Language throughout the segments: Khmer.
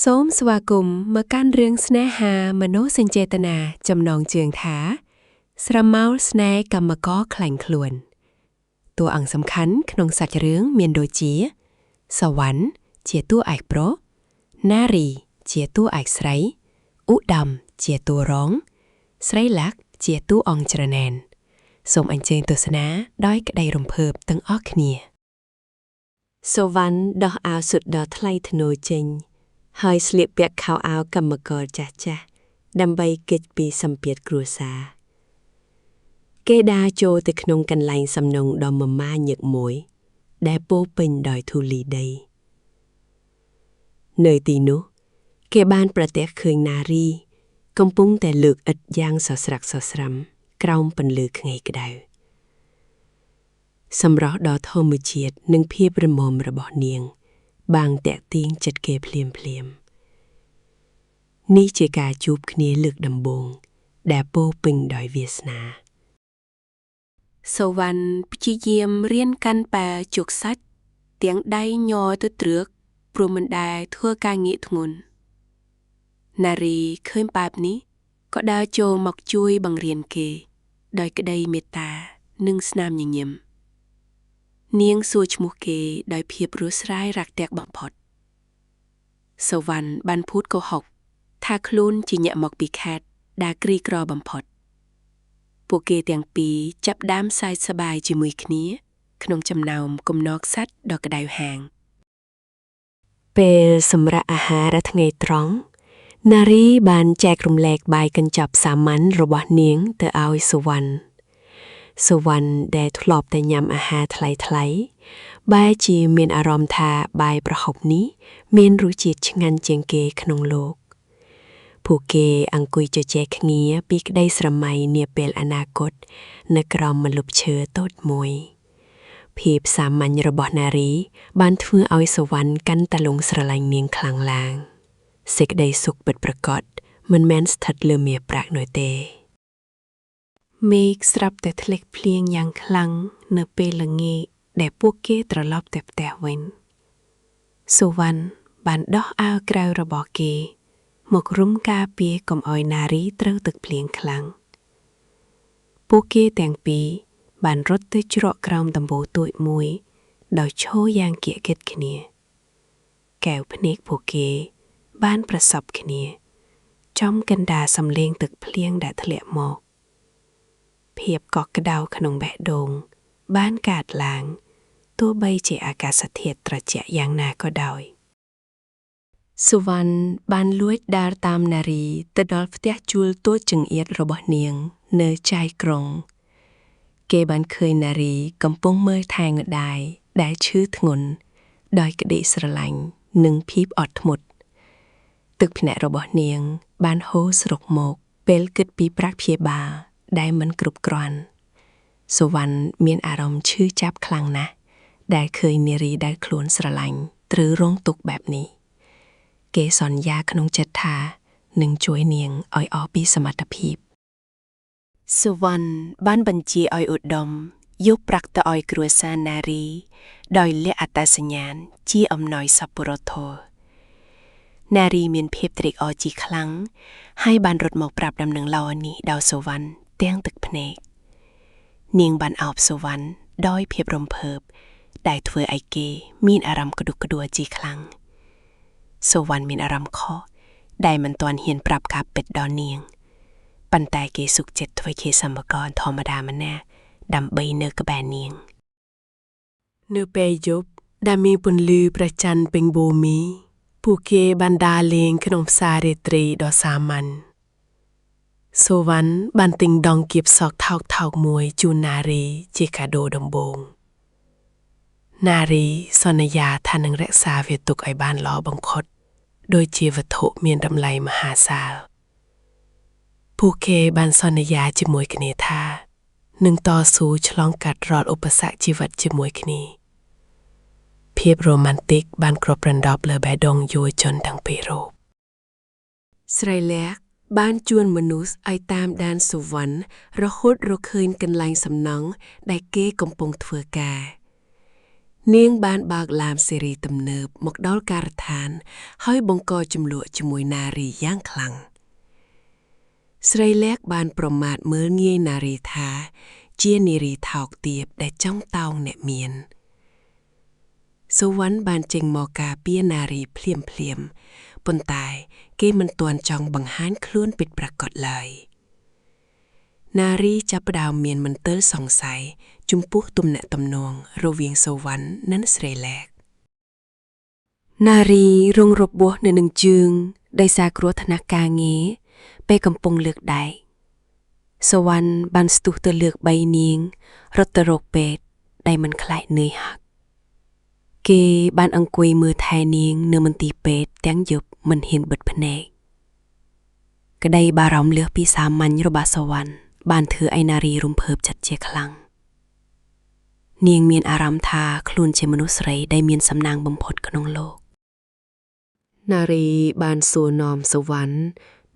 សូមស្វាគមន៍មកកាន់រឿងស្នេហាមនោសញ្ចេតនាចំណងជើងថាស្រមោលស្នេហ៍កម្មករខ្លាញ់ខ្លួនតួអង្គសំខាន់ក្នុងសាច់រឿងមានដូចជាសវណ្ណជាតួឯកប្រុសណារីជាតួឯកស្រីឧត្តមជាតួរងស្រីលក្ខណ៍ជាតួអង្គច្រណែនសូមអញ្ជើញទស្សនាដោយក្តីរំភើបទាំងអស់គ្នាសវណ្ណដោះអាវសុទ្ធដ៏ថ្លៃថ្នូរចេញហើយស្លៀកពាក់ខោអាវកម្មករចាស់ៗដើម្បីគេចពីសម្ពាធគ្រួសារគេដើរចូលទៅក្នុងកន្លែងសំណង់ដ៏មមាញឹកមួយដែលពោរពេញដោយធូលីដីនៅទីនោះគេបានប្រទះឃើញនារីកំពុងតែលើកឥដ្ឋយ៉ាងសស្រាក់សស្រាំក្រោមពន្លឺថ្ងៃក្តៅសម្រស់ដ៏ធម្មជាតិនិងភាពរឹងមាំរបស់នាងបាំងតាក់ទាញចិត្តគេភ្លាមនេះជាការជួបគ្នាលើកដំបូងដែលពោរពេញដោយវាសនាសវណ្ណព្យាយាមរៀនកាន់ប៉ាជោគសាច់ទាំងដៃញ័រទៅត្រឹកព្រមមិនដែលធ្វើការងារធ្ងន់នារីឃើញបែបនេះក៏ដើរចូលមកជួយបង្រៀនគេដោយក្តីមេត្តានិងស្នាមញញឹមនាងសួរឈ្មោះគេដោយភាពរួសរាយរាក់ទាក់បំផុតសវណ្ណបានพูดកុហកថាខ្លួនជាអ្នកមកពីខេត្តដែលក្រីក្របំផុតពួកគេទាំងពីរចាប់ផ្ដើមសើចសប្បាយជាមួយគ្នាក្នុងចំណោមគំនរខ្សាច់ដ៏ក្តៅហាងពេលសម្រាប់អាហារថ្ងៃត្រង់នារីបានចែករំលែកបាយកញ្ចប់សាមញ្ញរបស់នាងទៅឲ្យសវណ្ណដែលធ្លាប់តែញ៉ាំអាហារថ្លៃៗបែរជាមានអារម្មណ៍ថាបាយប្រហុកនេះមានរសជាតិឆ្ងាញ់ជាងគេក្នុងលោកពួកគេអង្គុយជជែកគ្នាពីក្តីស្រមៃនាពេលអនាគតនៅក្រោមម្លប់ឈើតូចមួយភាពសាមញ្ញរបស់នារីបានធ្វើឲ្យសវណ្ណកាន់តែលងស្រឡាញ់នាងខ្លាំងឡើងសេចក្តីសុខពិតប្រាកដមិនមែនស្ថិតលើមាសប្រាក់នោះទេមេឃស្រាប់តែធ្លាក់ភ្លៀងយ៉ាងខ្លាំងនៅពេលល្ងាចដែលពួកគេត្រឡប់ទៅផ្ទះវិញសវណ្ណបានដោះអាវក្រៅរបស់គេមករុំការពារកុំឲ្យនារីត្រូវទឹកភ្លៀងខ្លាំងពួកគេទាំងពីរបានរត់ទៅច្រកក្រោមដំបូលតូចមួយដោយឈរយ៉ាងគៀកគិតគ្នាកែវភ្នែកពួកគេបានប្រសពគ្នាចំកណ្ដាលសំឡេងទឹកភ្លៀងដែលធ្លាក់មកភាពកក់ក្ដៅក្នុងបេះដូងបានកើតឡើងទោះបីជាអាកាសធាតុត្រជាក់យ៉ាងណាក៏ដោយសុវណ្ណបានលួចដើរតាមនារីទៅដល់ផ្ទះជួលតូចចង្អៀតរបស់នាងនៅចៃក្រុងគេបានឃើញនារីកំពុងមើលថែម្ដាយដែលឈឺធ្ងន់ដោយក្តីស្រឡាញ់និងភាពអត់ធ្មត់ទឹកភ្នែករបស់នាងបានហូរស្រុកមកពេលគិតពីប្រាក់ព្យាបាលដែលមិនគ្រប់គ្រាន់សុវណ្ណមានអារម្មណ៍ឈឺចាប់ខ្លាំងណាស់ដែលឃើញនារីដែលខ្លួនស្រឡាញ់ត្រូវរងទុក្ខបែបនេះគេសន្យាក្នុងចិត្តថានឹងជួយនាងឲ្យអស់ពីសមត្ថភាពសុវណ្ណបានបញ្ជាឲ្យឧត្តមយកប្រាក់ទៅឲ្យគ្រួសារនារីដោយលាក់អត្តសញ្ញាណជាអំណោយសប្បុរសធម៌នារីមានភាពត្រេកអរជាខ្លាំងហើយបានរត់មកប្រាប់ដំណឹងល្អនេះដល់សុវណ្ណទាំងទឹកភ្នែកនាងបានអោបសុវណ្ណដោយភាពរំភើបដែលធ្វើឲ្យគេមានអារម្មណ៍ក្តុកក្តួលជាខ្លាំងសុវណ្ណមានអារម្មណ៍ខកដែលមិនទាន់ហ៊ានប្រាប់ការពិតដល់នាងប៉ុន្តែគេសុខចិត្តធ្វើជាសម្បកធម្មតាម្នាក់ដើម្បីនៅក្បែរនាងនៅពេលយប់ដែលមានពន្លឺព្រះច័ន្ទពេញភូមិពួកគេបានដើរលេងក្នុងផ្សាររាត្រីដ៏សាមញ្ញសុវណ្ណបានទិញដង្កៀបសក់ថោកមួយជូននារីជាកាដូដំបូងនារីសន្យាថានឹងរក្សាវាទុកឲ្យបានល្អបំផុតដោយជាវត្ថុមានតម្លៃមហាសាលពួកគេបានសន្យាជាមួយគ្នាថានឹងតស៊ូឆ្លងកាត់រាល់ឧបសគ្គជីវិតជាមួយគ្នាភាពរ៉ូម៉ាន់ទិកបានគ្របដណ្ដប់លើបេះដូងយុវជនទាំងពីររូបស្រីលក្ខណ៍បានជួនមនុស្សឲ្យតាមដានសុវណ្ណរហូតរកឃើញកន្លែងសំណង់ដែលគេកំពុងធ្វើការ នាងបានបើកឡានសេរីទំនើបមកដល់ការដ្ឋានហើយបង្កចំនួនជាមួយនារីយ៉ាងខ្លាំងស្រីលែកបានប្រមាថមើលងាយនារីថាជានារីថោកទាបដែលចង់តោងអ្នកមានសុវណ្ណបានចេញមកការពារនារីភ្លាមប៉ុន្តែគេមិនទាន់ចង់បង្ហាញខ្លួនពិតប្រាកដឡើយនារីចាប់ផ្ដើមមានមន្ទិលសង្ស័យចំពោះទំនាក់ទំនងរវាងសុវណ្ណនិងស្រីលែកនារីរងរបួសនៅនឹងជើងដោយសារគ្រោះថ្នាក់ការងារពេលកំពុងលើកដែកសុវណ្ណបានស្ទុះទៅលើក3នាងរត់ទៅរកពេទ្យដែលមិនខ្លាចនឿយហត់គេបានអង្គុយមើលថែនាងនៅមន្ទីរពេទ្យទាំងយប់មិនហ៊ានបិទភ្នែកក្តីបារម្ភលើសពីសាមញ្ញរបស់សុវណ្ណបានធ្វើឲ្យនារីរំភើបចិត្តជាខ្លាំងនាងមានអារម្មណ៍ថាខ្លួនជាមនុស្សស្រីដែលមានសំណាងបំផុតក្នុងលោកនារីបានសួរនាំសុវណ្ណ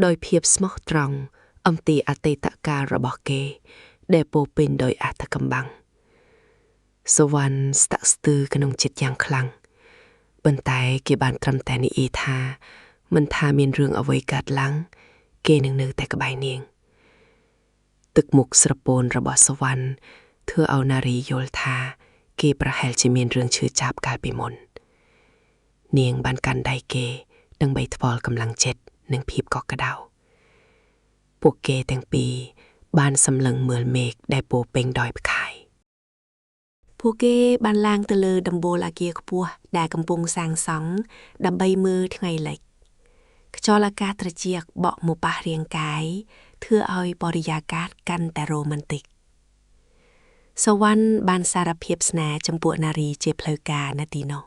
ដោយភាពស្មោះត្រង់អំពីអតីតកាលរបស់គេដែលពោរពេញដោយអត្ថកម្បាំងសុវណ្ណស្ទាក់ស្ទើរក្នុងចិត្តយ៉ាងខ្លាំងប៉ុន្តែគេបានត្រឹមតែនិយាយថាមិនថាមានរឿងអ្វីកើតឡើងគេនឹងនៅតែក្បែរនាងទឹកមុខស្រពោនរបស់សុវណ្ណធ្វើឲ្យនារីយល់ថាគេប្រហែលជាមានរឿងឈឺចាប់កាលពីមុននាងបានកាន់ដៃគេដើម្បីថ្វាល់កម្លាំងចិត្តនិងភាពកក់ក្ដៅពួកគេទាំងពីរបានសម្លឹងមើលមេឃដែលពោរពេញដោយផ្កាយពួកគេបានឡើងទៅលើដំបូលអគារខ្ពស់ដែលកំពុងសាងសង់ដើម្បីមើលថ្ងៃលិចខ្យល់អាកាសត្រជាក់បក់មកប៉ះរាងកាយធ្វើឲ្យបរិយាកាសកាន់តែរ៉ូម៉ាន់ទិកសុវណ្ណបានសារភាពស្នេហ៍ចំពោះនារីជាផ្លូវការនៅទីនោះ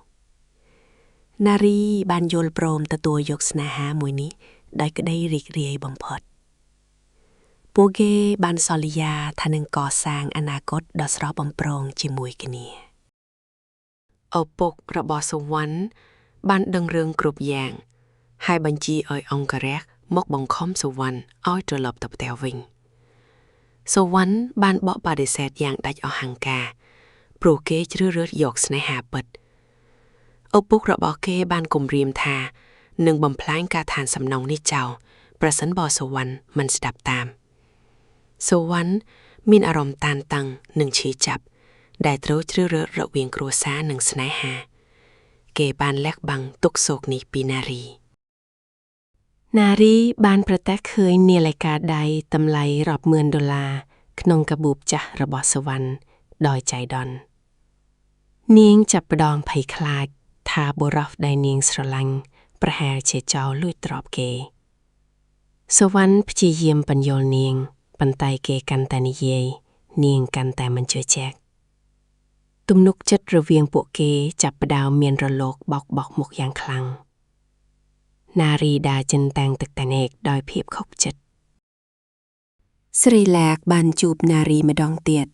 នារីបានយល់ព្រមទទួលយកស្នេហាមួយនេះដោយក្តីរីករាយបំផុតពួកគេបានសន្យាថានឹងកសាងអនាគតដ៏ស្រស់បំព្រងជាមួយគ្នាឪពុករបស់សុវណ្ណបានដឹងរឿងគ្រប់យ៉ាងហើយបញ្ជាឲ្យអង្គរក្សមកបង្ខំសុវណ្ណឲ្យត្រឡប់ទៅផ្ទះវិញសុវណ្ណបានបកបដិសេធយ៉ាងដាច់អស់ហង្ការព្រោះគេជ្រើសរើសយកស្នេហាពិតឪពុករបស់គេបានគំរាមថានឹងបំផ្លាញការឋានសំណងនេះចោលប្រសិនបើសុវណ្ណមិនស្ដាប់តាមសុវណ្ណមានអារម្មណ៍តានតឹងនិងឈឺចាប់ដែលត្រូវជ្រើសរើសរវាងគ្រួសារនិងស្នេហាគេបានលះបង់ទុក្ខសោកនេះពីនារីបានប្រទះឃើញនាឡិកាដៃតម្លៃរាប់ម៉ឺន$ក្នុងកាបូបចាស់របស់សុវណ្ណដោយចៃដន្យនាងចាប់ផ្ដើមភ័យខ្លាចថាបុរសដែលនាងស្រឡាញ់ប្រហែលជាចោរលួចទ្រព្យគេសុវណ្ណព្យាយាមបញ្យល់នាងប៉ុន្តែគេកាន់តែនិយាយនាងកាន់តែមិនជឿជាក់ទំនុកចិត្តរវាងពួកគេចាប់ផ្ដើមមានរលកបោកមុខយ៉ាងខ្លាំងនារីដើរចិនតាំងទឹកតែណែកដោយភាពខកចិត្តស្រីលែកបានជួបនារីម្ដងទៀត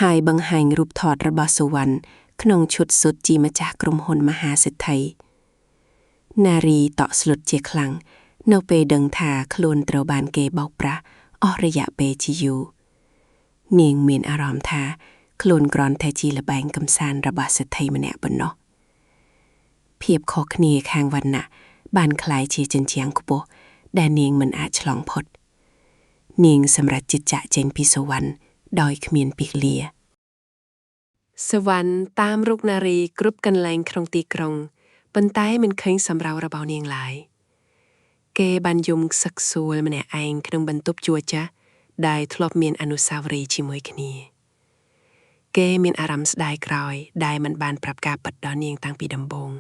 ហើយបង្ហាញរូបថតរបស់សុវណ្ណក្នុងឈុតសុទ្ធជាម្ចាស់ក្រុមហ៊ុនមហាសេដ្ឋីនារីតក់ស្លុតជាខ្លាំងនៅពេលដឹងថាខ្លួនត្រូវបានគេបោកប្រាស់អស់រយៈពេលជាយូរនាងមានអារម្មណ៍ថាខ្លួនគ្រាន់តែជាល្បែងកម្សាន្តរបស់សេដ្ឋីម្នាក់ប៉ុណ្ណោះភាពខុសគ្នាខាងវណ្ណៈបានคล้ายជាជញ្ជាំងខ្ពស់ដែលនាងមិនអាចឆ្លងផុតនាងសម្រេចចិត្តចាកចេញពីសុវណ្ណដោយគ្មានពីលាសុវណ្ណតាមរកនារីគ្រប់កន្លែងក្នុងទីក្រុងប៉ុន្តែមិនឃើញសម្រោរបស់នាងឡើយគេបានយំខ្សឹកខ្សួលម្នាក់ឯងក្នុងបន្ទប់ជួចាស់ដែលធ្លាប់មានអនុស្សាវរីយ៍ជាមួយគ្នាគេមានអារម្មណ៍ស្ដាយក្រោយដែលមិនបានប្រាប់ការពិតដល់នាងតាំងពីដំបូង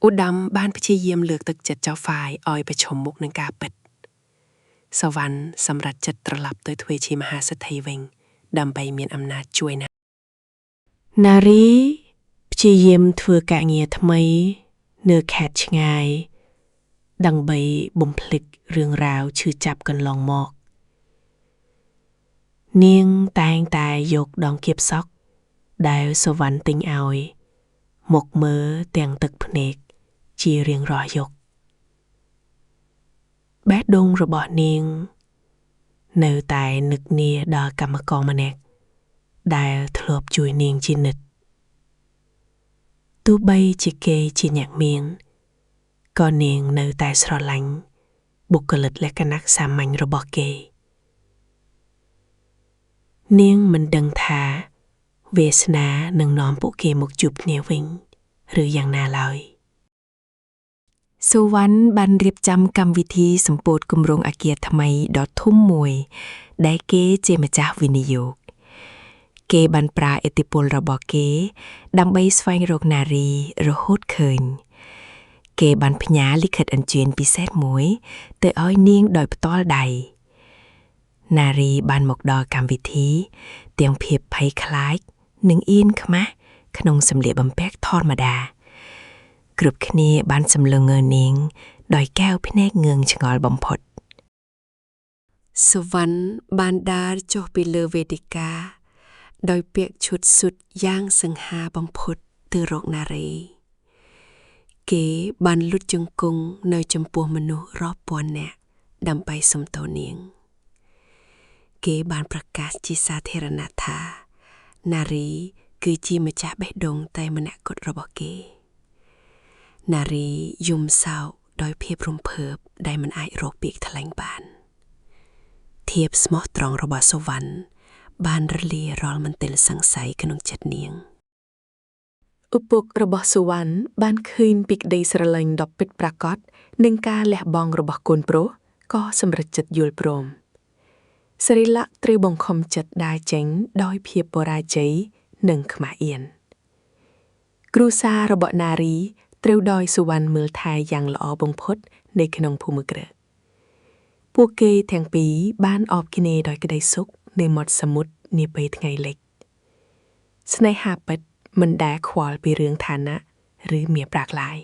ឧត្តមបានព្យាយាមលើកទឹកចិត្តចៅហ្វាយឲ្យប្រឈមមុខនឹងការពិតសុវណ្ណសម្រេចចិត្តត្រឡប់ទៅធ្វើជាមហាសេដ្ឋីវិញដើម្បីមានអំណាចជួយនារីព្យាយាមធ្វើការងារថ្មីនៅខេត្តឆ្ងាយដើម្បីបំភ្លេចរឿងរ៉ាវឈឺចាប់កន្លងមកនាងតែងតែយកដងគៀបសក់ដែលសុវណ្ណទិញឲ្យមកមើលទាំងទឹកភ្នែកជារៀងរាល់យប់បេះដូងរបស់នាងនៅតែនឹកនាដល់កម្មករម្នាក់ដែលធ្លាប់ជួយនាងជានិច្ច tu bay chỉ kê chỉ nhạc miệng có niềng nơi tại sro lạnh buộc cờ lật lẽ canac xa mạnh rồi bỏ kê niềng mình đừng thả về sna nâng nóm bộ kê một chụp nèo vinh rồi yang na lời សុវណ្ណបានរៀបចំកម្មវិធីសម្ពោធគម្រោងអគារថ្មីដ៏ធំមួយដែលគេជាម្ចាស់វិនិយោគគេបានប្រើឥទ្ធិពលរបស់គេដើម្បីស្វែងរកនារីរហូតឃើញគេបានផ្ញើលិខិតអញ្ជើញពិសេសមួយទៅឲ្យនាងដោយផ្ទាល់ដៃនារីបានមកដល់កម្មវិធីទាំងភាពភ័យខ្លាចនិងអៀនខ្មាស់ក្នុងសម្លៀកបំពាក់ធម្មតាគ្រប់គ្នាបានសម្លឹងមើលនាងដោយកែវភ្នែកងឿងឆ្ងល់បំផុតសុវណ្ណបានដើរចុះពីលើវេទិកាដោយពាក់ឈុតស៊ុតយ៉ាងសង្ហាបំផុតទៅរកនារីគេបានលុតជង្គង់នៅចំពោះមនុស្សរាប់ពាន់នាក់ដើម្បីសុំទោសនាងគេបានប្រកាសជាសាធារណៈថានារីគឺជាម្ចាស់បេះដូងតែម្នាក់គត់របស់គេនារីយំសោកដោយភាពរំភើបដែលមិនអាចរកពាក្យថ្លែងបានភាពស្មោះត្រង់របស់សុវណ្ណបានរលារាល់មន្ទិលសង្ស័យក្នុងចិត្តនាងឪពុករបស់សុវណ្ណបានឃើញពីក្តីស្រឡាញ់ដ៏ពិតប្រាកដនិងការលះបង់របស់កូនប្រុសក៏សម្រេចចិត្តយល់ព្រមសិរិលក្ខត្រូវបង្ខំចិត្តដើរចេញដោយភាពបរាជ័យនិងខ្មាស់អៀនគ្រួសាររបស់នារីត្រូវដោយសុវណ្ណមើលថែយ៉ាងល្អបំផុតនៅក្នុងភូមិគ្រឹះពួកគេទាំងពីរបានអបគ្នាដោយក្តីសុខនៅមាត់សមុទ្រនាពេលថ្ងៃលិចស្នេហាពិតមិនដែលខ្វល់ពីរឿងឋានៈឬមាសប្រាក់ឡើយ